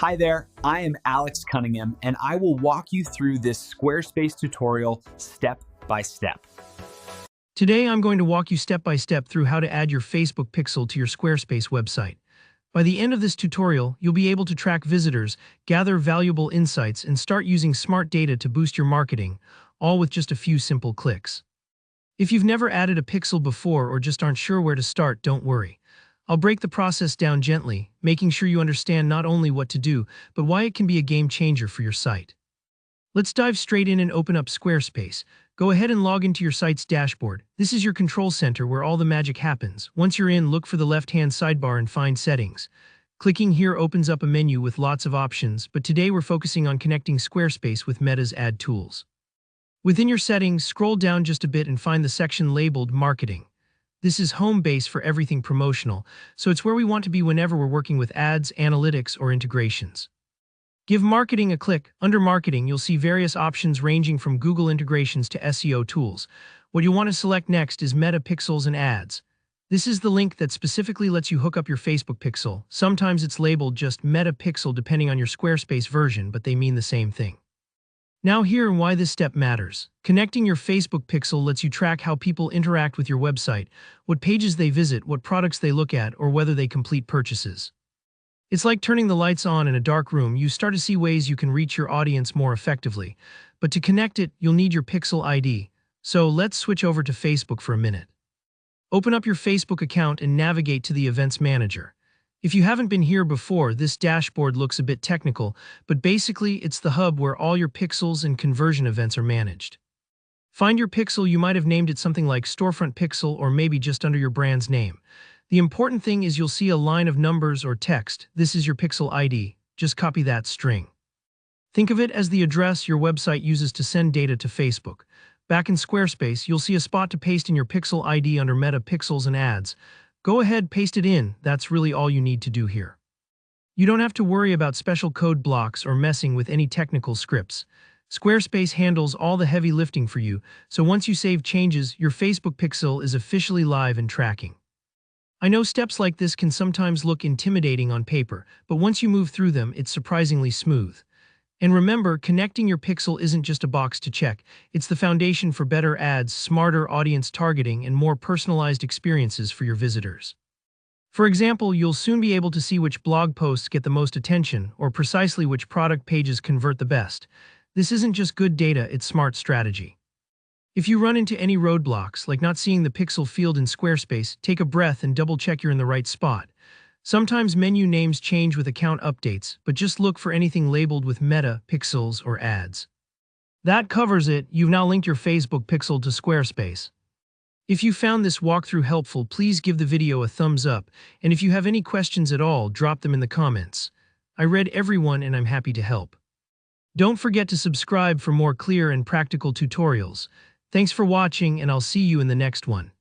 Hi there, I am Alex Cunningham, and I will walk you through this Squarespace tutorial step by step. Today, I'm going to walk you step by step through how to add your Facebook pixel to your Squarespace website. By the end of this tutorial, you'll be able to track visitors, gather valuable insights, and start using smart data to boost your marketing, all with just a few simple clicks. If you've never added a pixel before or just aren't sure where to start, don't worry. I'll break the process down gently, making sure you understand not only what to do, but why it can be a game changer for your site. Let's dive straight in and open up Squarespace. Go ahead and log into your site's dashboard. This is your control center where all the magic happens. Once you're in, look for the left-hand sidebar and find Settings. Clicking here opens up a menu with lots of options, but today we're focusing on connecting Squarespace with Meta's ad tools. Within your settings, scroll down just a bit and find the section labeled Marketing. This is home base for everything promotional, so it's where we want to be whenever we're working with ads, analytics, or integrations. Give Marketing a click. Under Marketing, you'll see various options ranging from Google integrations to SEO tools. What you'll want to select next is Meta Pixels and Ads. This is the link that specifically lets you hook up your Facebook pixel. Sometimes it's labeled just Meta Pixel depending on your Squarespace version, but they mean the same thing. Now here and why this step matters. Connecting your Facebook pixel lets you track how people interact with your website, what pages they visit, what products they look at, or whether they complete purchases. It's like turning the lights on in a dark room. You start to see ways you can reach your audience more effectively. But to connect it, you'll need your Pixel ID. So let's switch over to Facebook for a minute. Open up your Facebook account and navigate to the Events Manager. If you haven't been here before, this dashboard looks a bit technical, but basically it's the hub where all your pixels and conversion events are managed. Find your pixel. You might have named it something like Storefront Pixel or maybe just under your brand's name. The important thing is you'll see a line of numbers or text. This is your Pixel ID. Just copy that string. Think of it as the address your website uses to send data to Facebook. Back in Squarespace, you'll see a spot to paste in your Pixel ID under Meta Pixels and Ads. Go ahead, paste it in. That's really all you need to do here. You don't have to worry about special code blocks or messing with any technical scripts. Squarespace handles all the heavy lifting for you, so once you save changes, your Facebook pixel is officially live and tracking. I know steps like this can sometimes look intimidating on paper, but once you move through them, it's surprisingly smooth. And remember, connecting your pixel isn't just a box to check. It's the foundation for better ads, smarter audience targeting, and more personalized experiences for your visitors. For example, you'll soon be able to see which blog posts get the most attention, or precisely which product pages convert the best. This isn't just good data, it's smart strategy. If you run into any roadblocks, like not seeing the pixel field in Squarespace, take a breath and double-check you're in the right spot. Sometimes menu names change with account updates, but just look for anything labeled with Meta, Pixels, or Ads. That covers it. You've now linked your Facebook pixel to Squarespace. If you found this walkthrough helpful, please give the video a thumbs up, and if you have any questions at all, drop them in the comments. I read everyone and I'm happy to help. Don't forget to subscribe for more clear and practical tutorials. Thanks for watching, and I'll see you in the next one.